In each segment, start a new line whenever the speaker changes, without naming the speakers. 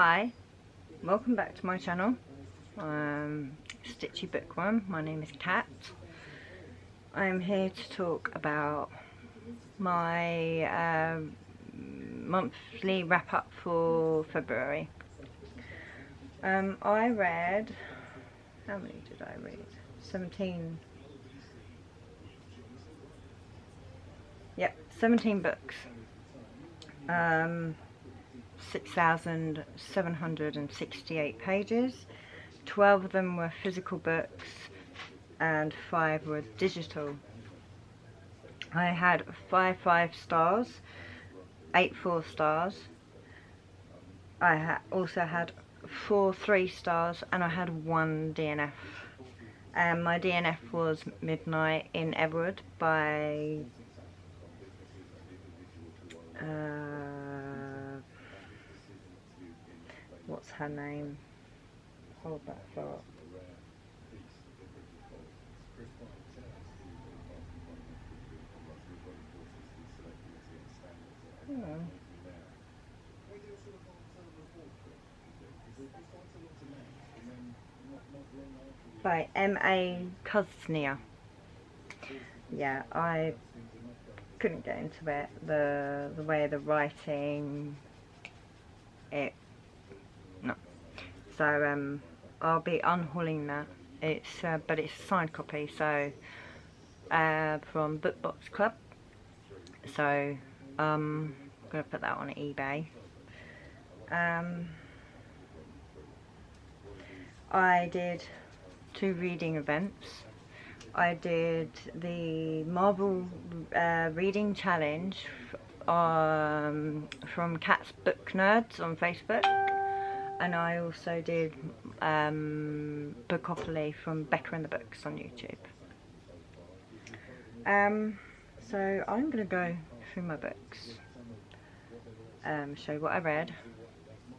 Hi, welcome back to my channel. Stitchy Bookworm. My name is Kat. I'm here to talk about my monthly wrap up for February. I read, how many did I read? 17. Yep, 17 books. 6,768 pages. 12 of them were physical books and 5 were digital. I had 5 5-stars, 8 4-stars. I also had 4 3-stars, and I had 1 DNF. And my DNF was Midnight in Everwood by what's her name? Hold that thought. By M.A. Kuznia. Yeah, I couldn't get into it. The way the writing, no. So I'll be unhauling that. It's but it's a signed copy, so from Book Box Club. So I'm gonna put that on eBay. I did 2 reading events. I did the Marvel reading challenge from Cat's Book Nerds on Facebook, and I also did Bookopoly from Becca and the Books on YouTube. So I'm going to go through my books, show you what I read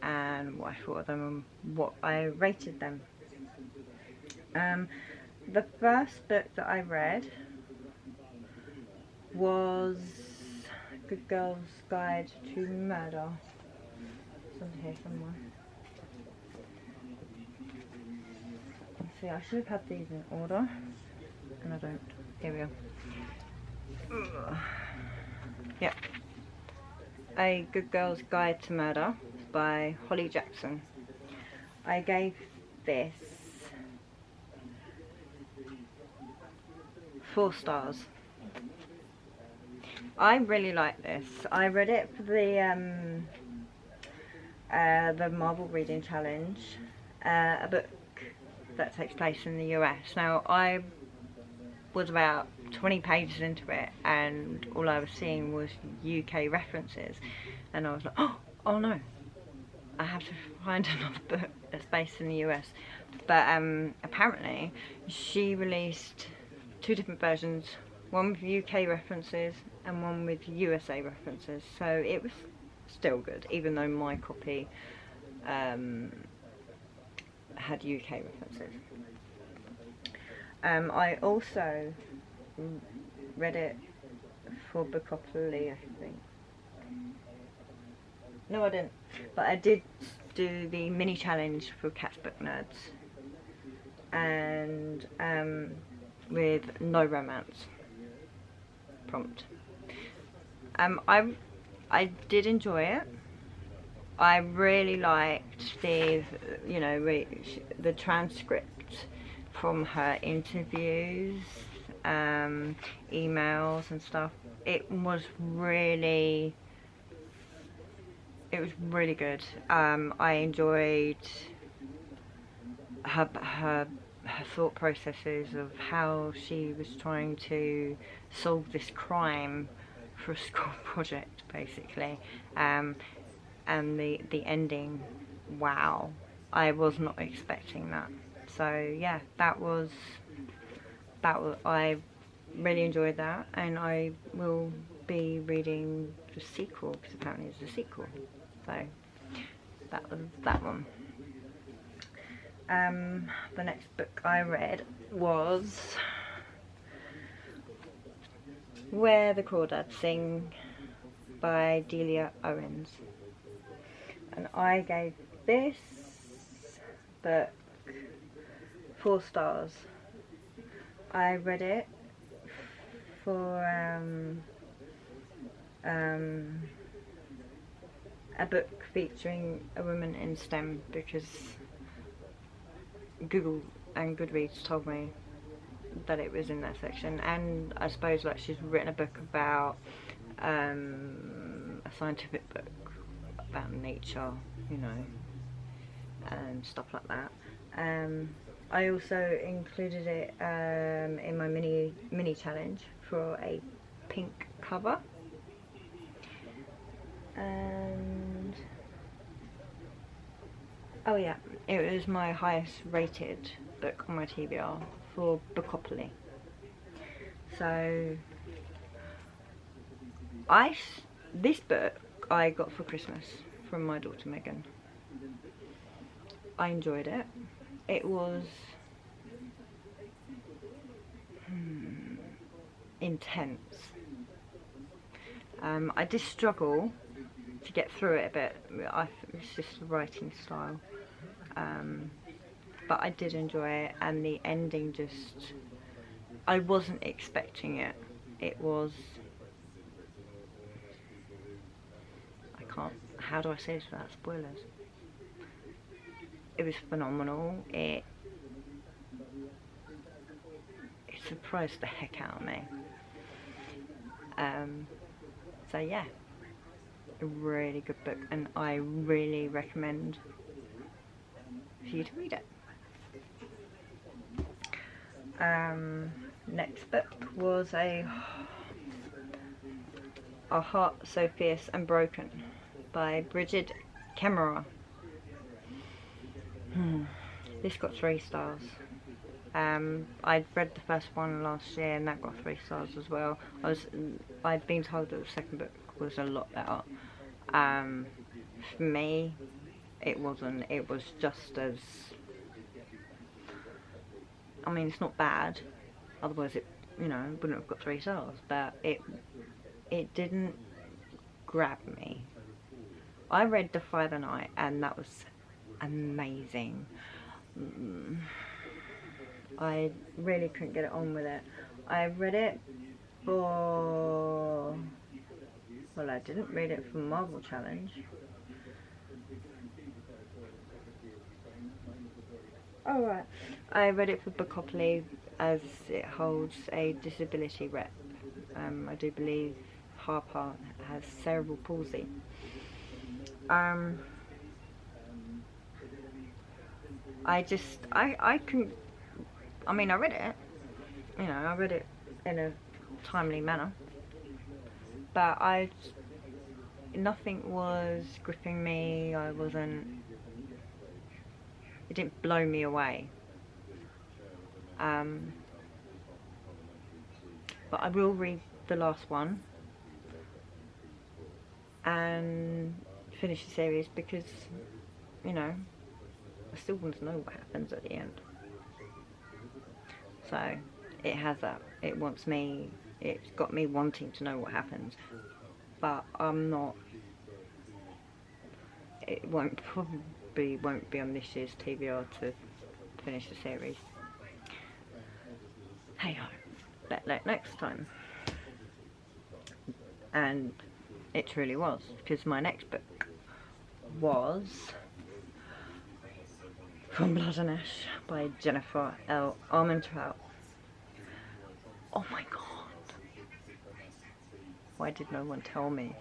and what I thought of them and what I rated them. The first book that I read was Good Girl's Guide to Murder. It's under here somewhere. See, I should have had these in order, and I don't. Here we go. Yep. A Good Girl's Guide to Murder by Holly Jackson. I gave this 4 stars. I really like this. I read it for the Marvel Reading Challenge, a book that takes place in the US. Now, I was about 20 pages into it, and all I was seeing was UK references, and I was like, oh no, I have to find another book that's based in the US. But apparently she released 2 different versions, one with UK references and one with USA references, so it was still good, even though my copy had UK references. I also read it for Bookopoly, I think. No, I didn't, but I did do the mini challenge for Cat's Book Nerds, and with no romance prompt. I did enjoy it. I really liked the the transcript from her interviews, emails and stuff. It was really good. I enjoyed her thought processes of how she was trying to solve this crime for a school project, basically, and the ending. Wow, I was not expecting that. So yeah, that was I really enjoyed that, and I will be reading the sequel, because apparently it's a sequel. So that was that one. The next book I read was Where the Crawdads Sing by Delia Owens, and I gave This book, 4 stars. I read it for a book featuring a woman in STEM, because Google and Goodreads told me that it was in that section, and I suppose like she's written a book about a scientific book about nature, you know, and stuff like that. I also included it in my mini challenge for a pink cover, and oh yeah, it was my highest rated book on my TBR for Bookopoly. So this book I got for Christmas from my daughter Megan. I enjoyed it. It was intense. I did struggle to get through it a bit. It's just the writing style. But I did enjoy it, and the ending just... I wasn't expecting it. It was... How do I say this without spoilers? It was phenomenal. It surprised the heck out of me. So yeah, a really good book, and I really recommend for you to read it. Next book was a Hot Sophist and Broken by Bridget Kemmerer. This got 3 stars. I'd read the first one last year and that got 3 stars as well. I'd been told that the second book was a lot better. For me, it wasn't. It was just as... I mean, it's not bad. Otherwise, it, you know, wouldn't have got 3 stars. But it didn't grab me. I read The Fire the Night and that was amazing. I really couldn't get it on with it. I read it for... Well, I didn't read it for Marvel Challenge. Oh right. I read it for Bookopoly, as it holds a disability rep. I do believe Harper has cerebral palsy. I couldn't... I mean, I read it, you know, I read it in a timely manner, but nothing was gripping me. It didn't blow me away. But I will read the last one and finish the series, because, you know, I still want to know what happens at the end. So it has that. It's got me wanting to know what happens, but I'm not. It probably won't be on this year's TBR to finish the series. Hey ho, better next time. And it truly was, because my next book was From Blood and Ash by Jennifer L. Armentrout. Oh my god. Why did no one tell me?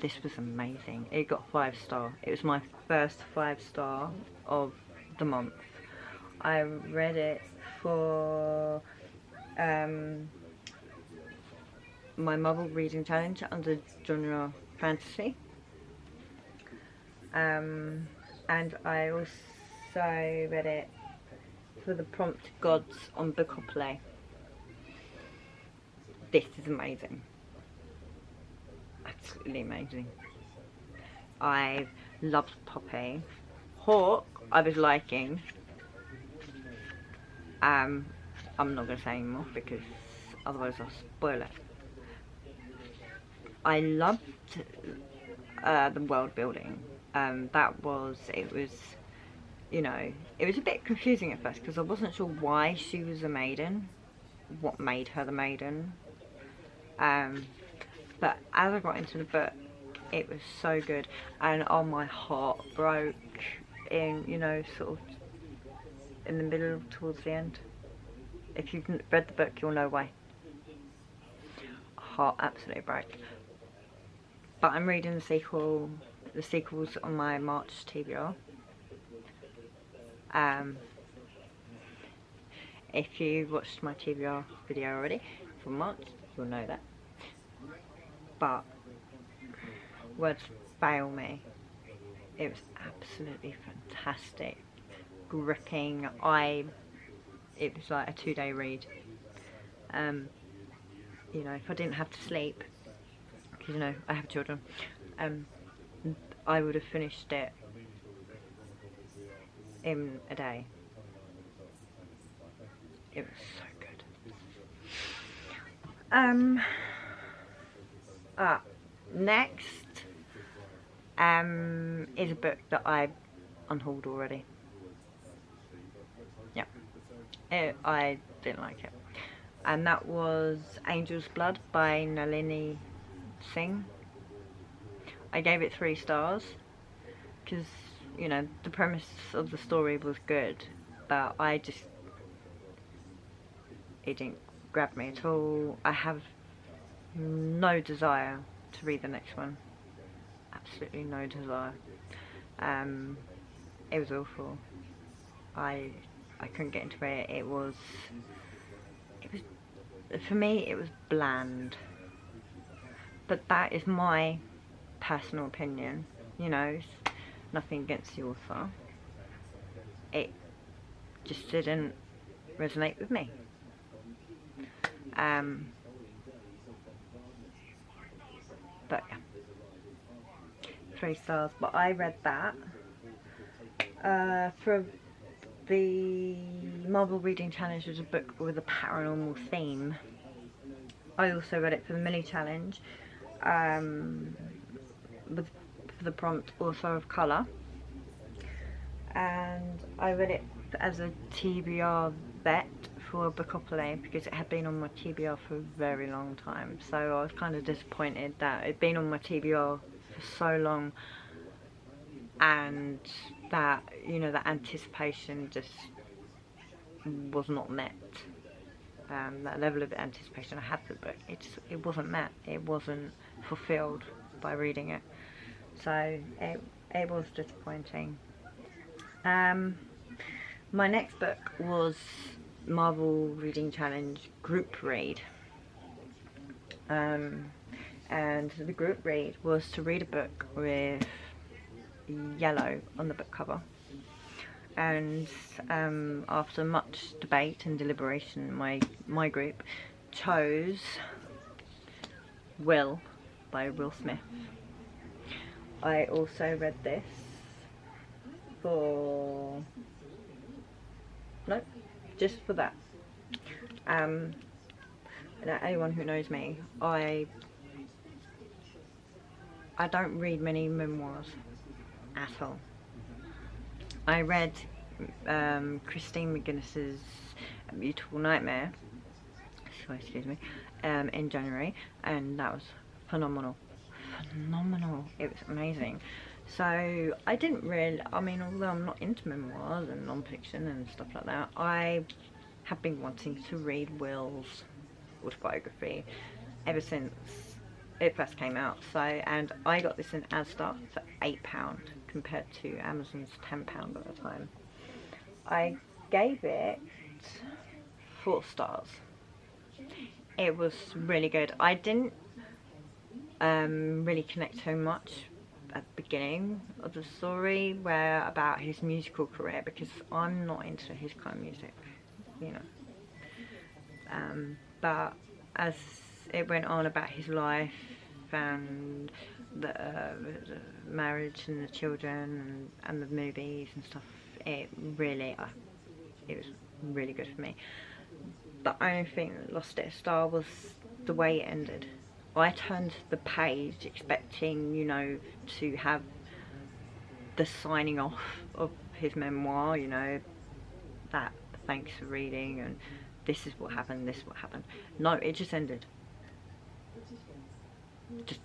This was amazing. It got 5 star. It was my first 5 star of the month. I read it for my Marvel reading challenge under genre fantasy. And I also read it for the Prompt Gods on Bookopoly. This is amazing. Absolutely amazing. I loved Poppy. Hawk, I was liking. I'm not going to say anymore because otherwise I'll spoil it. I loved the world building. it was, you know, it was a bit confusing at first because I wasn't sure why she was a maiden, what made her the maiden. But as I got into the book, it was so good, and oh, my heart broke in, you know, sort of in the middle towards the end. If you've read the book, you'll know why. Heart absolutely broke. But I'm reading the sequels on my March TBR. If you watched my TBR video already for March, you'll know that. But words fail me. It was absolutely fantastic, gripping. It was like a 2-day read. You know, if I didn't have to sleep, because you know I have children, I would have finished it in a day. It was so good. Next is a book that I unhauled already. Yeah, I didn't like it, and that was Angel's Blood by Nalini Singh. I gave it 3 stars because, you know, the premise of the story was good, but it didn't grab me at all. I have no desire to read the next one. Absolutely no desire. It was awful. I couldn't get into it. It was for me, it was bland. But that is my personal opinion. You know, it's nothing against the author. It just didn't resonate with me. But yeah, 3 stars. But I read that for the Marvel Reading Challenge. Was a book with a paranormal theme. I also read it for the mini challenge, with the prompt Author of Colour, and I read it as a TBR vet for Bookopoly because it had been on my TBR for a very long time. So I was kind of disappointed that it'd been on my TBR for so long, and that, you know, that anticipation just was not met. That level of anticipation I had for the book, it wasn't met. It wasn't fulfilled by reading it. So it was disappointing. My next book was Marvel Reading Challenge group read, and the group read was to read a book with yellow on the book cover. And after much debate and deliberation, my group chose Will by Will Smith. I also read this for just for that. Anyone who knows me, I don't read many memoirs at all. I read Christine McGuinness's Beautiful Nightmare, in January, and that was phenomenal. It was amazing. So I didn't really, I mean, although I'm not into memoirs and non-fiction and stuff like that, I have been wanting to read Will's autobiography ever since it first came out. So, and I got this in Asda for £8 compared to Amazon's £10 at the time. I gave it 4 stars. It was really good. I didn't really connect so much at the beginning of the story about his musical career, because I'm not into his kind of music, you know. But as it went on about his life and the marriage and the children and the movies and stuff, it was really good for me. The only thing that lost it a star was the way it ended. I turned the page expecting, you know, to have the signing off of his memoir, you know, that thanks for reading and this is what happened, this is what happened. No, it just ended. Just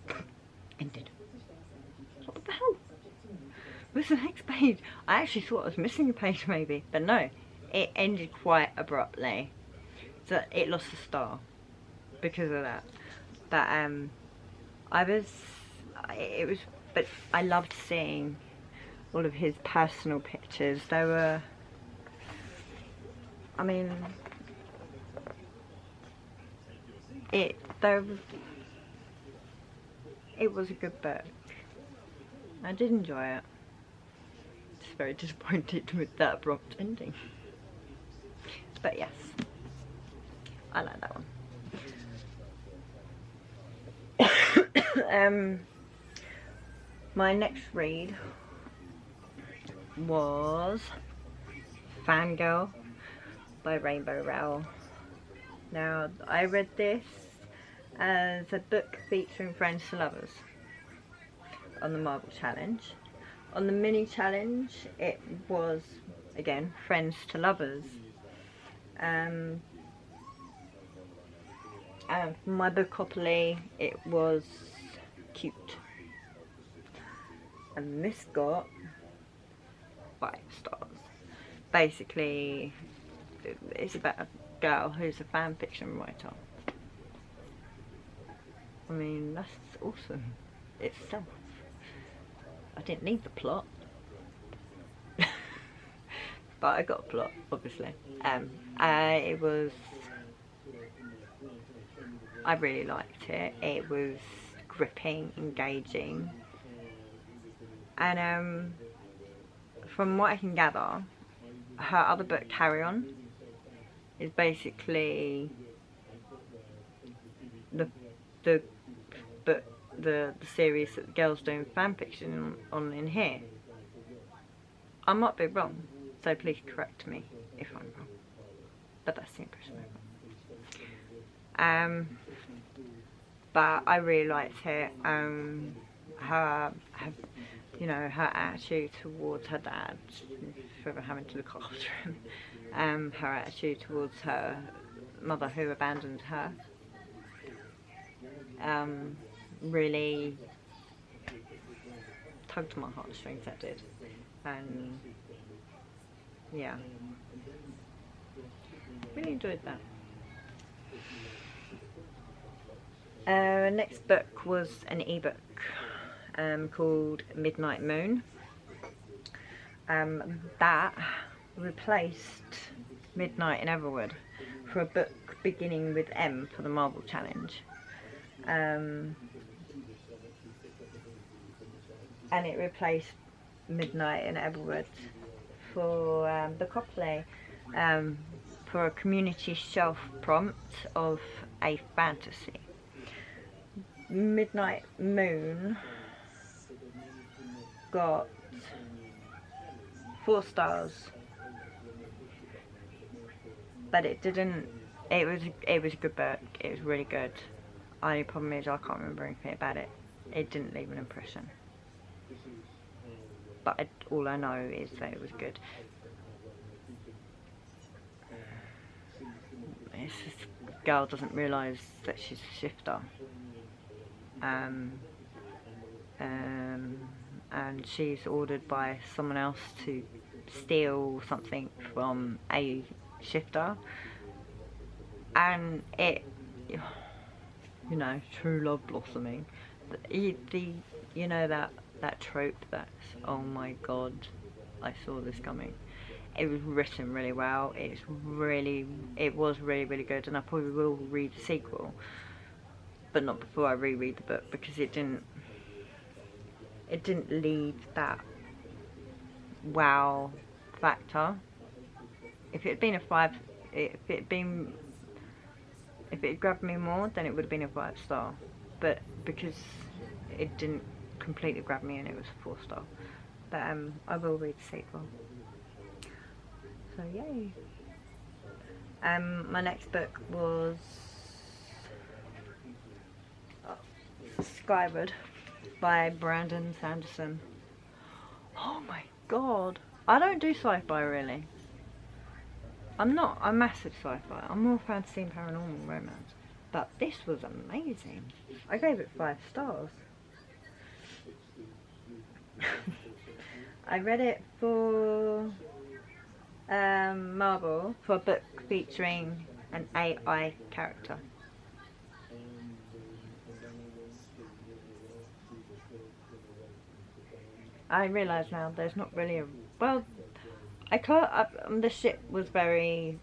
ended. What the hell? Where's the next page? I actually thought I was missing a page maybe, but no, it ended quite abruptly. So it lost a star because of that. But but I loved seeing all of his personal pictures. They were, I mean, it was a good book. I did enjoy it. Just very disappointed with that abrupt ending. But yes, I like that one. My next read was Fangirl by Rainbow Rowell. Now, I read this as a book featuring friends to lovers on the Marvel Challenge. On the mini challenge, it was again friends to lovers. And for my Bookopoly, it was cute. And this got 5 stars. Basically, it's about a girl who's a fan fiction writer. I mean, that's awesome itself. I didn't need the plot. But I got a plot, obviously. I really liked it. It was gripping, engaging. And from what I can gather, her other book, Carry On, is basically the book, the series that the girls doing fan fiction on in here. I might be wrong, so please correct me if I'm wrong. But that's the impression I got. But I really liked it. Her you know, her attitude towards her dad, for having to look after him, her attitude towards her mother who abandoned her, really tugged my heartstrings, that did. And yeah, really enjoyed that. Next book was an ebook called Midnight Moon. That replaced Midnight in Everwood for a book beginning with M for the Marvel Challenge. And it replaced Midnight in Everwood for Bookopoly, for a community shelf prompt of a fantasy. Midnight Moon got 4 stars, but it didn't. It was a good book. It was really good. Only problem is I can't remember anything about it. It didn't leave an impression. But all I know is that it was good. This girl doesn't realise that she's a shifter. And she's ordered by someone else to steal something from a shifter, and it, you know, true love blossoming. You know that trope that's, oh my god, I saw this coming. It was written really well. It was really good, and I probably will read the sequel, but not before I reread the book, because it didn't leave that wow factor. If it had been a 5, if it grabbed me more, then it would have been a 5-star. But because it didn't completely grab me, and it was a 4-star. But I will read the sequel. So yay. My next book was Skyward by Brandon Sanderson. Oh my god. I don't do sci-fi really. I'm not a massive sci-fi. I'm more fantasy and paranormal romance. But this was amazing. I gave it 5 stars. I read it for Marvel, for a book featuring an AI character. I realise now there's not really a... Well, I can't... the ship was very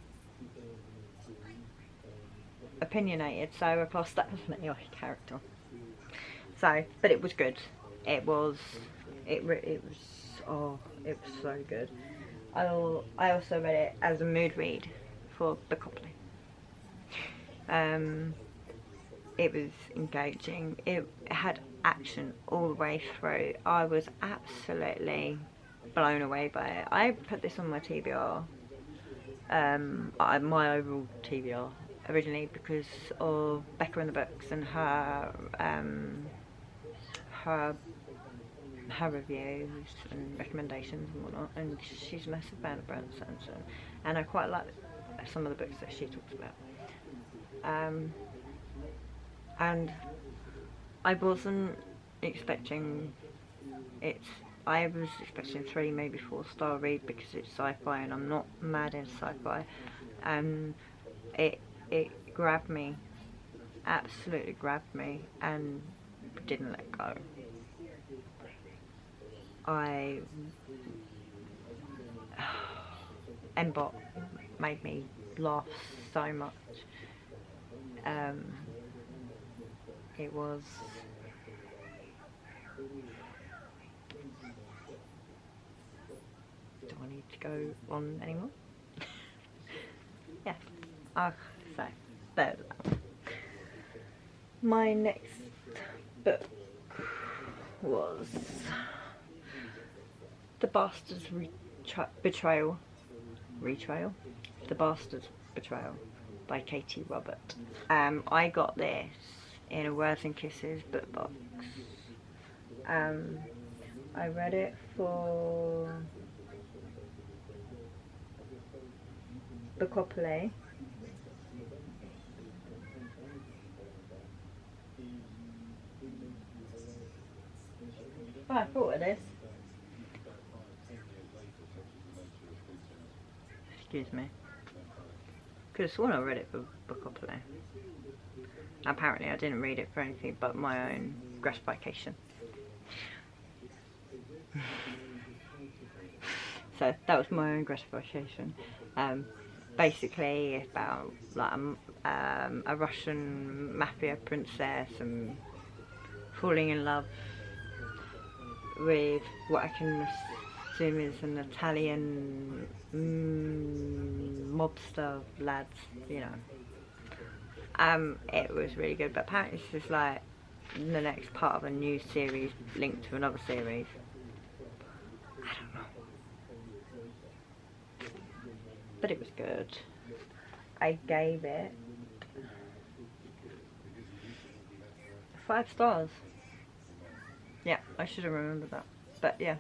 opinionated, so of course that was an AI character. So, but it was good. It was... It was... Oh, it was so good. I also read it as a mood read for the Copley. It was engaging. It had action all the way through. I was absolutely blown away by it. I put this on my TBR, my overall TBR originally, because of Becca and the Books and her reviews and recommendations and whatnot, and she's a massive fan of Brandon Sanderson, and I quite like some of the books that she talks about. And I wasn't expecting it. I was expecting 3, maybe 4-star read because it's sci-fi, and I'm not mad in sci-fi. And it grabbed me, absolutely grabbed me, and didn't let go. Mbot made me laugh so much. It was... Do I need to go on anymore? Yeah. So, there's that. My next book was The Bastard's Betrayal. The Bastard's Betrayal by Katie Robert. I got this in a Words and Kisses book box. I read it for Bookopoly. Oh, I thought of this. Excuse me. Could have sworn I read it for Bookopoly. Apparently I didn't read it for anything but my own gratification. So that was my own gratification. Basically about like a Russian mafia princess and falling in love with what I can assume is an Italian mobster lads, you know. It was really good, but apparently this is like the next part of a new series linked to another series. I don't know. But it was good. I gave it 5 stars. Yeah, I should have remembered that. But yeah,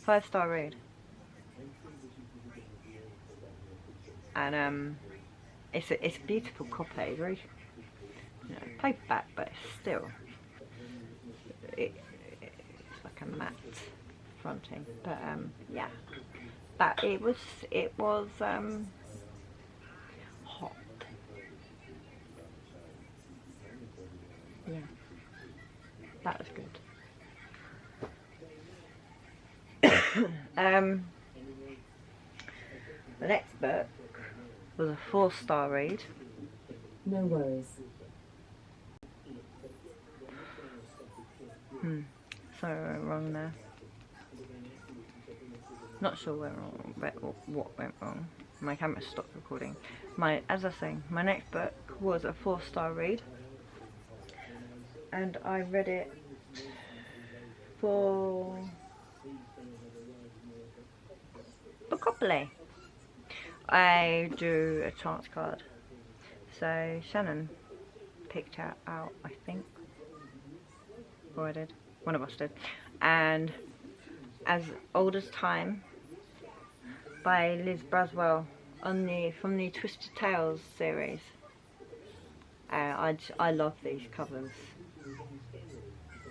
5-star read. And it's a beautiful copy, very, you know, paperback, but still, it's like a matte fronting. But yeah, that it was hot. Yeah, that was good. The next book was a 4-star read.
No worries.
So wrong there. Not sure what went wrong. My camera stopped recording. As I was saying, my next book was a 4-star read, and I read it for Bookopoly. I drew a chance card, so Shannon picked it out, I think, or I did, one of us did, and As Old as Time by Liz Braswell from the Twisted Tales series. I love these covers.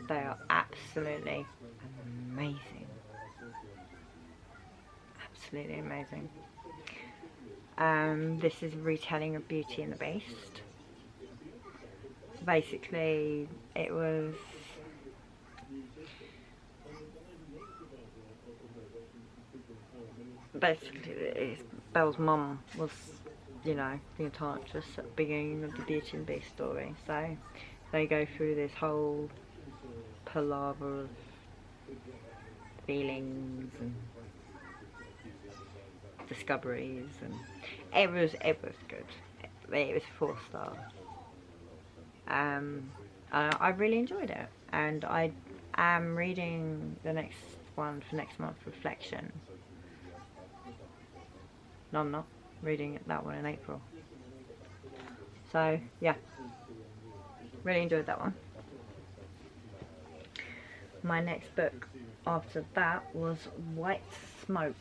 They are absolutely amazing. Absolutely amazing. This is a retelling of Beauty and the Beast. So basically, it was Belle's mum was, you know, the enchantress at the beginning of the Beauty and the Beast story. So they go through this whole palaver of feelings and discoveries, and it was good. It was 4-star. I really enjoyed it, and I am reading the next one for next month, Reflection. No, I'm not reading that one in April. So yeah, really enjoyed that one. My next book after that was White Smoke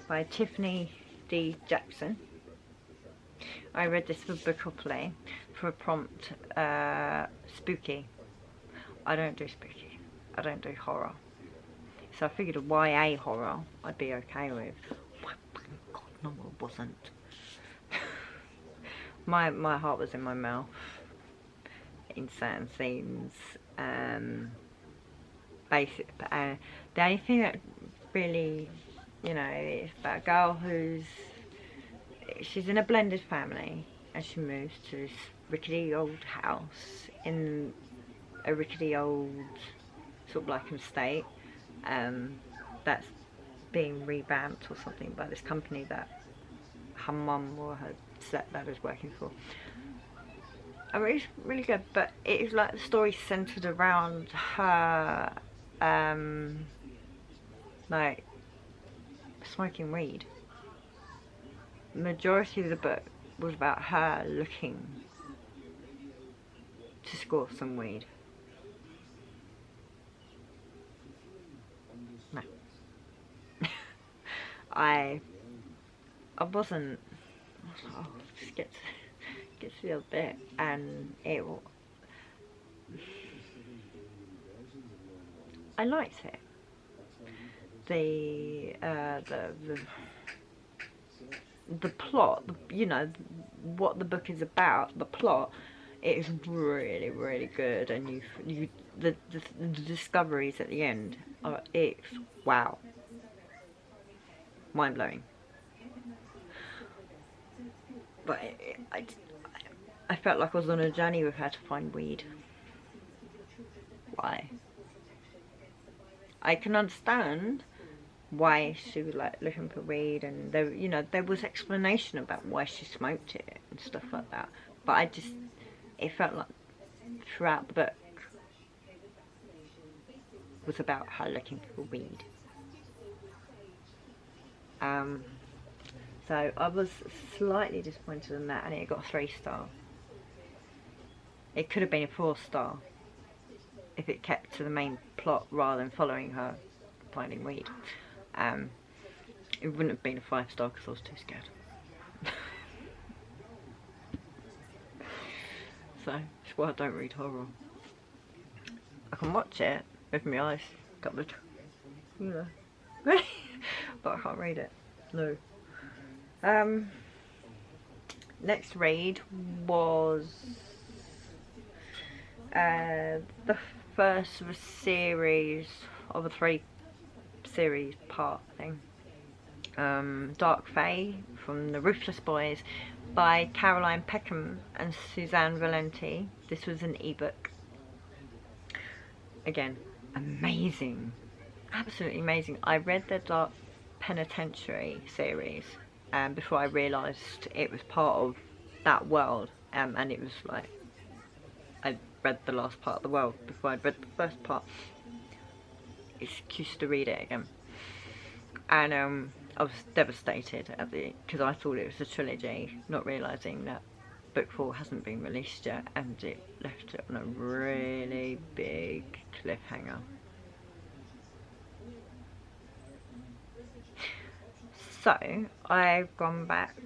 by Tiffany D. Jackson. I read this for Bookopoly for a prompt, spooky. I don't do spooky. I don't do horror. So I figured a YA horror I'd be okay with. My fucking God, no, it wasn't. my heart was in my mouth in certain scenes. The only thing that really, you know, it's about a girl she's in a blended family, and she moves to this rickety old house in a rickety old sort of like estate that's being revamped or something by this company that her mum or her stepdad is working for. I mean, it's really good, but it is like the story centered around her like smoking weed. The majority of the book was about her looking to score some weed. No. I wasn't. Oh, just get to the other bit, and I liked it. The plot, you know, what the book is about, the plot, it is really, really good, and the discoveries at the end it's wow, mind blowing. But I felt like I was on a journey with her to find weed. Why? I can understand why she was like looking for weed, and there, you know, there was explanation about why she smoked it and stuff like that. But it felt like throughout the book was about her looking for weed. So I was slightly disappointed in that, and it got 3-star. It could have been a 4-star if it kept to the main plot rather than following her finding weed. It wouldn't have been a 5-star because I was too scared. So that's why I don't read horror. I can watch it with my eyes covered, you know, but I can't read it. No. Next read was the first of a series of a 3-series part thing. Dark Fae from the Ruthless Boys by Caroline Peckham and Suzanne Valenti. This was an ebook. Again, amazing, absolutely amazing. I read the Dark Penitentiary series before I realised it was part of that world, and it was like I read the last part of the world before I'd read the first part. Excuse to read it again, and I was devastated at because I thought it was a trilogy, not realising that book 4 hasn't been released yet, and it left it on a really big cliffhanger. So I've gone back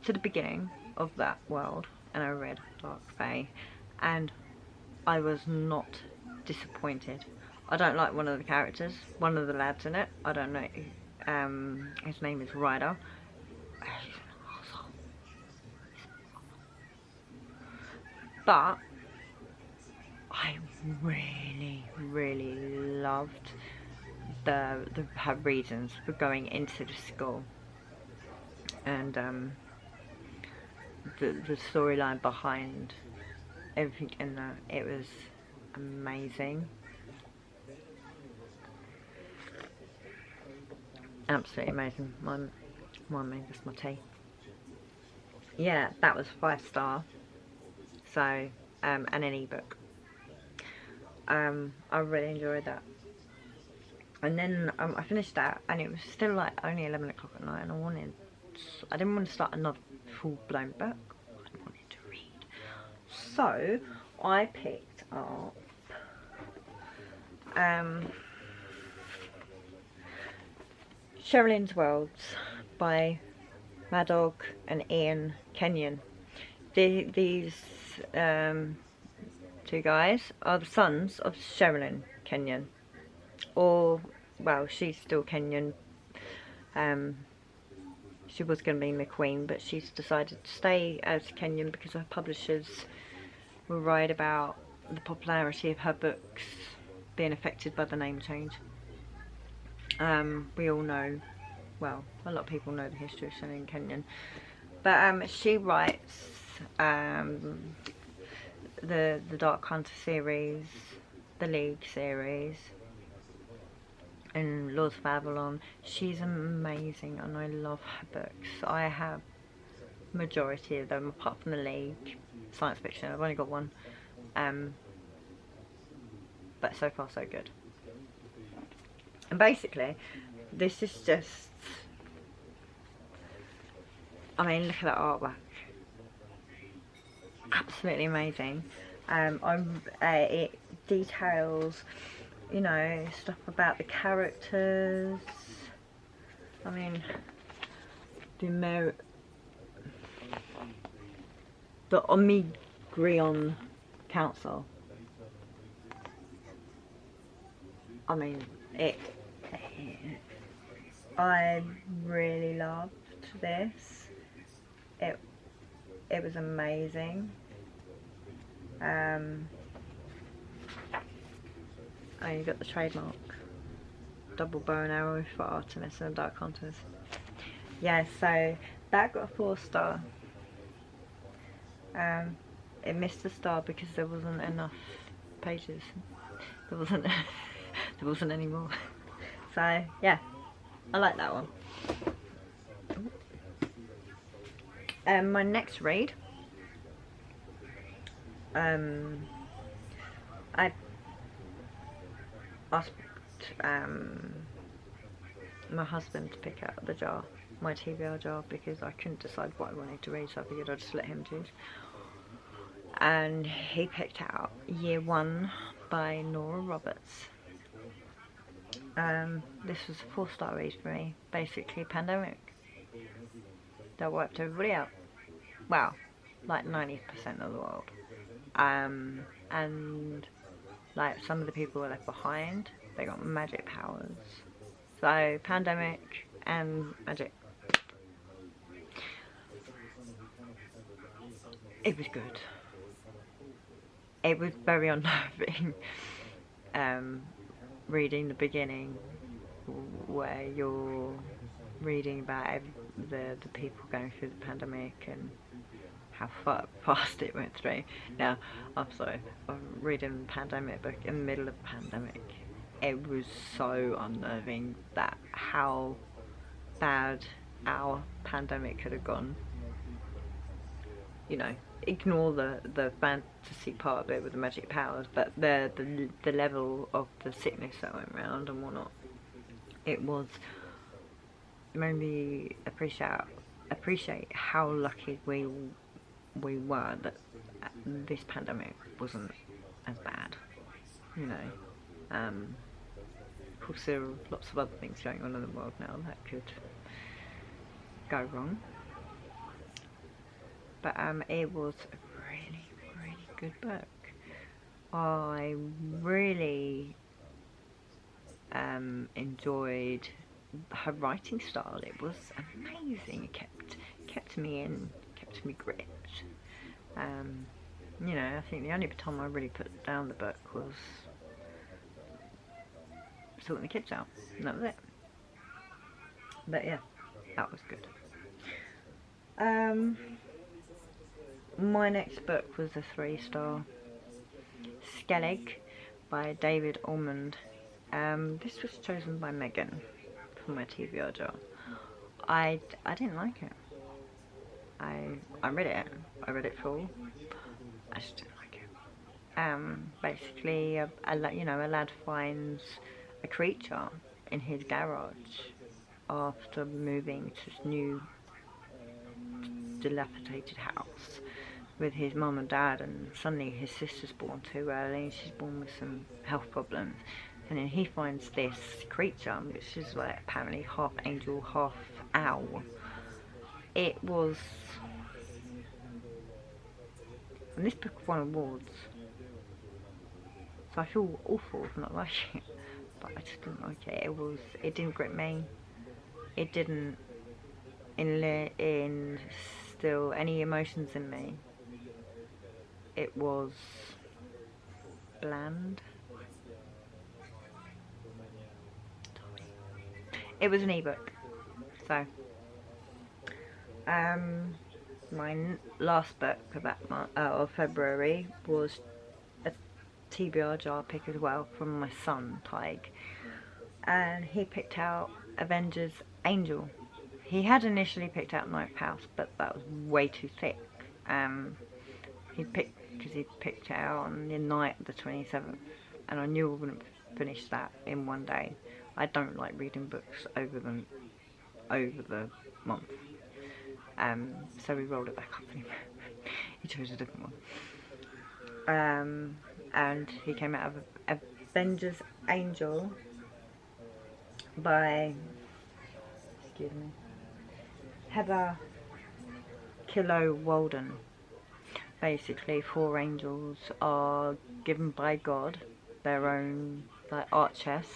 to the beginning of that world and I read Dark Fae, and I was not disappointed. I don't like one of the characters, one of the lads in it. I don't know. His name is Ryder. He's an arsehole. But I really, really loved her reasons for going into the school, and the storyline behind everything in there. It was amazing. Absolutely amazing. Mine made this my tea. Yeah, that was 5-star. So, and an ebook. I really enjoyed that. And then I finished that, and it was still like only 11 o'clock at night, and I didn't want to start another full-blown book. I wanted to read. So I picked up Cheryllins Worlds by Mad Dog and Ian Kenyon. These two guys are the sons of Cheryllin Kenyon, or well, she's still Kenyon. She was going to be McQueen, but she's decided to stay as Kenyon because her publishers were worried about the popularity of her books being affected by the name change. We all know, well, a lot of people know the history of Cheryllin Kenyon, but she writes the Dark Hunter series, the League series, and Lords of Avalon. She's amazing, and I love her books. I have majority of them, apart from the League science fiction. I've only got one, but so far so good. And basically, this is just, I mean, look at that artwork. Absolutely amazing. It details, you know, stuff about the characters. I mean, the Omigrion Council. I mean, I really loved this. It was amazing. Oh, you got the trademark. Double bow and arrow for Artemis and Dark Hunters. Yeah, so that got a 4-star. It missed a star because there wasn't enough pages. There wasn't there wasn't any more. So yeah, I like that one. My next read, I asked my husband to pick out the jar, my TBR jar, because I couldn't decide what I wanted to read, so I figured I'd just let him choose. And he picked out Year 1 by Nora Roberts. This was a 4-star read for me. Basically, pandemic that wiped everybody out. Well, like 90% of the world. And like some of the people were left behind. They got magic powers. So pandemic and magic. It was good. It was very unnerving. Reading the beginning, where you're reading about the people going through the pandemic and how fast it went through. Now, I'm sorry, I'm reading the pandemic book in the middle of the pandemic. It was so unnerving that how bad our pandemic could have gone. You know, ignore the fantasy part of it with the magic powers, but the level of the sickness that went around and whatnot. It made me appreciate how lucky we were that this pandemic wasn't as bad, you know. Of course, there are lots of other things going on in the world now that could go wrong. But it was a really, really good book. I really enjoyed her writing style. It was amazing. It kept me in, kept me gripped. You know, I think the only time I really put down the book was sorting the kids out, and that was it. But yeah, that was good. My next book was a 3-star, Skellig by David Ormond. This was chosen by Megan for my TBR jar. I didn't like it. I read it. I read it full. I just didn't like it. Basically, a lad finds a creature in his garage after moving to this new dilapidated house with his mum and dad, and suddenly his sister's born too early and she's born with some health problems, and then he finds this creature which is like apparently half angel, half owl. It was, and this book won awards, so I feel awful for not liking it, but I just didn't like it. It didn't grip me. It didn't instill any emotions in me. It was bland. It was an ebook. So, my last book of that month, of February, was a TBR jar pick as well from my son Tig, and he picked out Avengers Angel. He had initially picked out Ninth House, but that was way too thick. He picked it out on the night of the 27th, and I knew I wouldn't finish that in one day. I don't like reading books over the month. So we rolled it back up and he chose a different one. And he came out of Avengers Angel by, excuse me, Heather Kilo Walden. Basically, 4 angels are given by God their own like archers,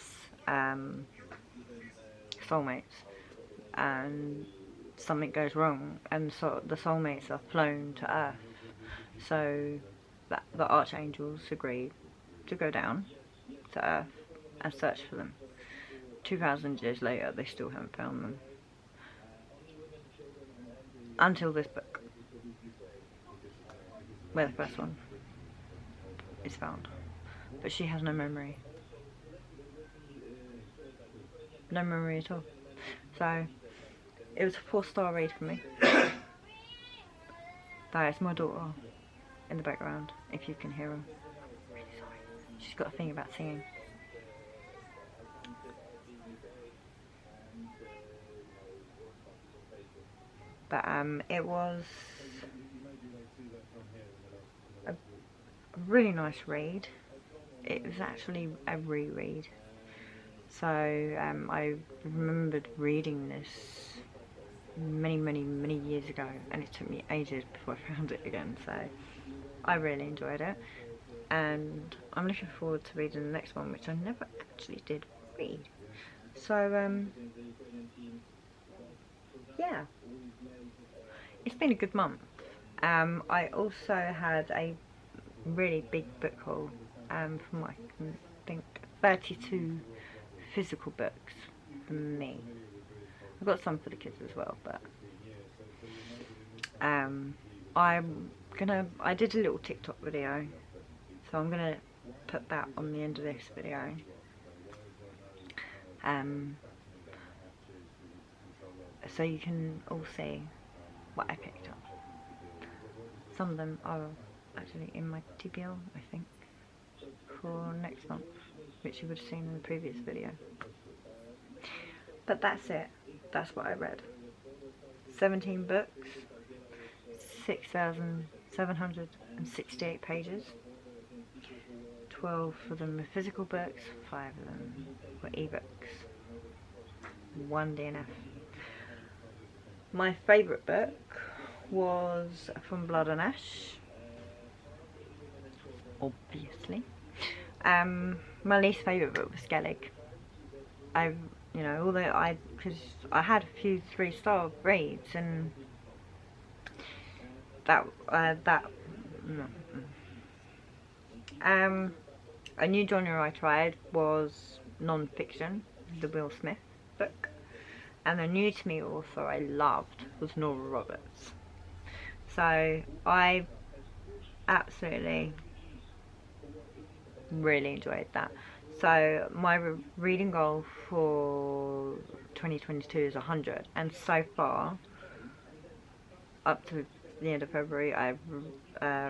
soulmates, and something goes wrong, and so the soulmates are flown to Earth. So that the archangels agreed to go down to Earth and search for them. 2,000 years later, they still haven't found them. Until this book, where the first one is found. But she has no memory. No memory at all. So, it was a 4-star read for me. That is my daughter in the background, if you can hear her. Really sorry. She's got a thing about singing. But it was a really nice read. It was actually a reread. So I remembered reading this many years ago, and it took me ages before I found it again. So I really enjoyed it, and I'm looking forward to reading the next one, which I never actually did read. So yeah, it's been a good month. I also had a really big book haul from I think 32 physical books from me. I've got some for the kids as well, but I did a little TikTok video, so I'm gonna put that on the end of this video. So you can all see what I picked up. Some of them are actually in my TBL, I think, for next month, which you would have seen in the previous video. But that's it. That's what I read. 17 books, 6,768 pages, 12 of them were physical books, 5 of them were ebooks, 1 DNF. My favourite book was From Blood and Ash, obviously. My least favourite book was Skellig. You know, although because I had a few 3-star reads, and a new genre I tried was non-fiction, the Will Smith book, and the new to me author I loved was Nora Roberts. So I absolutely really enjoyed that. So my reading goal for 2022 is 100, and so far, up to the end of February, I've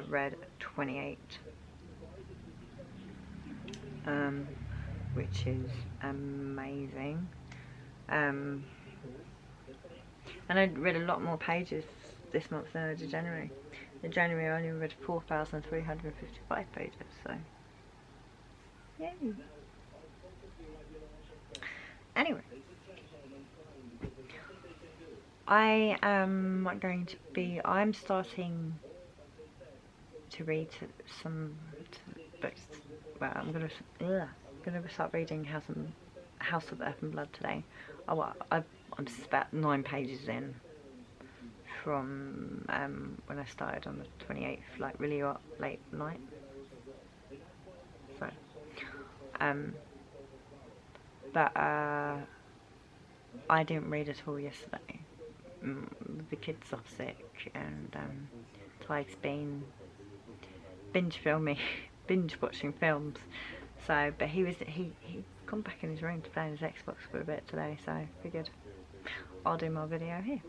read 28, which is amazing. And I read a lot more pages this month than I did January. In January I only read 4,355 pages, so yay. Anyway, I'm starting to read some books. Well, I'm gonna start reading House of Earth and Blood today. I'm just about 9 pages in from when I started on the 28th, like really late night. So, but I didn't read at all yesterday. The kids off sick, and Tyke's been binge watching films. So, but he'd gone back in his room to play his Xbox for a bit today. So I figured I'll do my video here.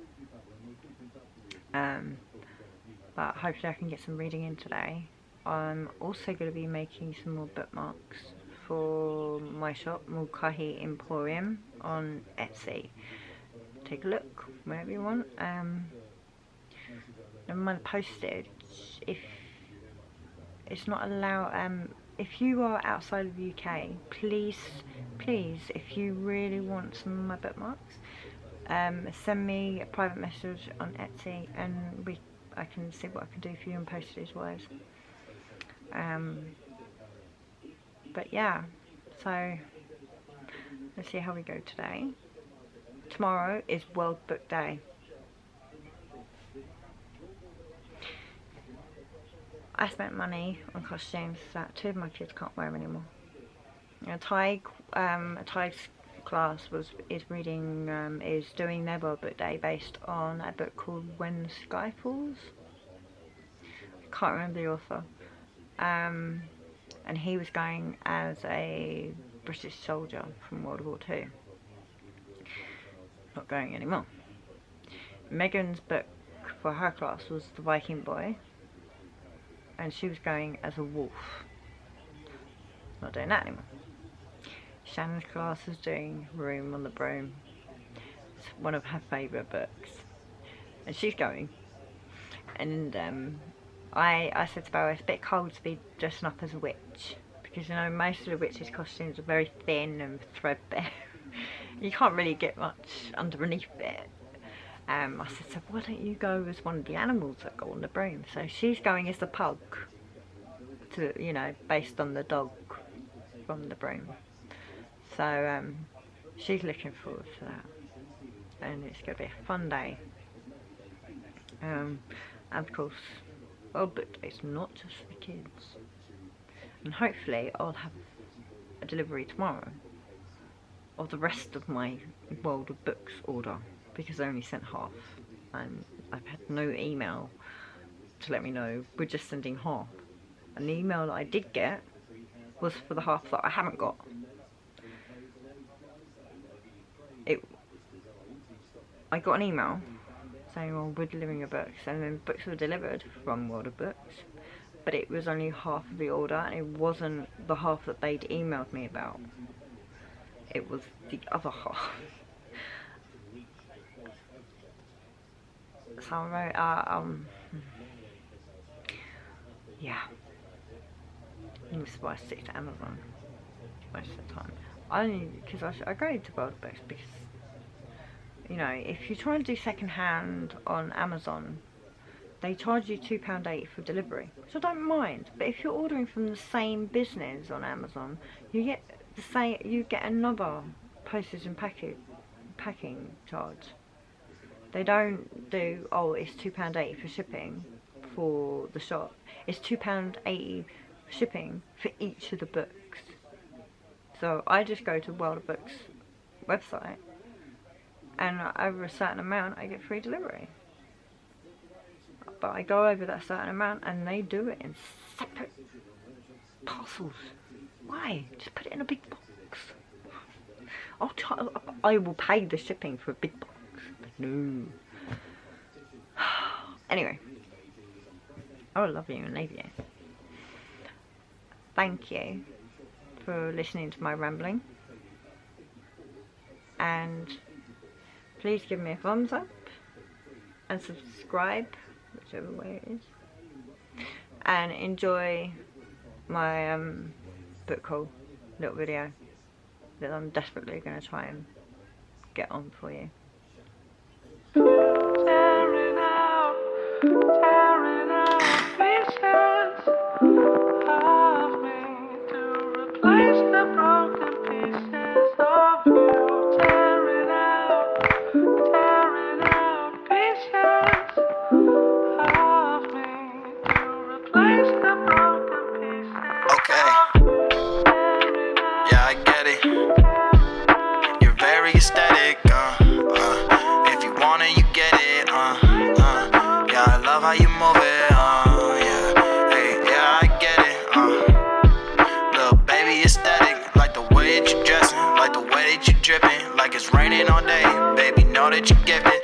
But hopefully I can get some reading in today. I'm also going to be making some more bookmarks for my shop, Mulcahy Emporium, on Etsy. Take a look whenever you want. Never mind the postage. If it's not allowed, if you are outside of the UK, please, if you really want some of my bookmarks, send me a private message on Etsy, and I can see what I can do for you on postage wise. But yeah, so let's see how we go today. Tomorrow is World Book Day. I spent money on costumes that 2 of my kids can't wear anymore. Ty's class is doing their World Book Day based on a book called When the Sky Falls. I can't remember the author. And he was going as a British soldier from World War II. Not going anymore. Megan's book for her class was The Viking Boy, and she was going as a wolf. Not doing that anymore. Shannon's class is doing Room on the Broom. It's one of her favourite books, and she's going. And I said to Barrow, it's a bit cold to be dressing up as a witch, because you know most of the witches' costumes are very thin and threadbare. You can't really get much underneath it. I said, so why don't you go as one of the animals that go on the broom? So she's going as the pug, based on the dog from the broom. So she's looking forward to that, and it's going to be a fun day. And of course, World Book Day is not just for kids, and hopefully I'll have a delivery tomorrow of the rest of my World of Books order, because I only sent half, and I've had no email to let me know we're just sending half. And the email that I did get was for the half that I haven't got. I got an email saying, well, we're delivering your books, and then books were delivered from World of Books, but it was only half of the order, and it wasn't the half that they'd emailed me about. It was the other half. So I wrote, yeah. This is why I stick to Amazon most of the time. Because I go to World of Books because, you know, if you try and do second hand on Amazon, they charge you £2.80 for delivery, which I don't mind. But if you're ordering from the same business on Amazon, you get another postage and packing charge. They don't do, oh, it's £2.80 for shipping for the shop. It's £2.80 shipping for each of the books. So I just go to World of Books website, and over a certain amount I get free delivery. But I go over that certain amount and they do it in separate parcels. Why? Just put it in a big box. I will pay the shipping for a big box. But no. Anyway. I will love you and leave you. Thank you for listening to my rambling. And please give me a thumbs up and subscribe, whichever way it is, and enjoy my book haul little video that I'm desperately going to try and get on for you. Tearing out pieces of me to replace the broken pieces of you. Tearing out pieces of me to replace the broken pieces.
Okay. Yeah, I get it. You're very aesthetic. If you want it, you get it. Yeah, I love how you move it. Yeah, hey, yeah, I get it. Little baby aesthetic, like the way that you dressing, like the way that you dripping, like it's raining all day. Baby, know that you gifted.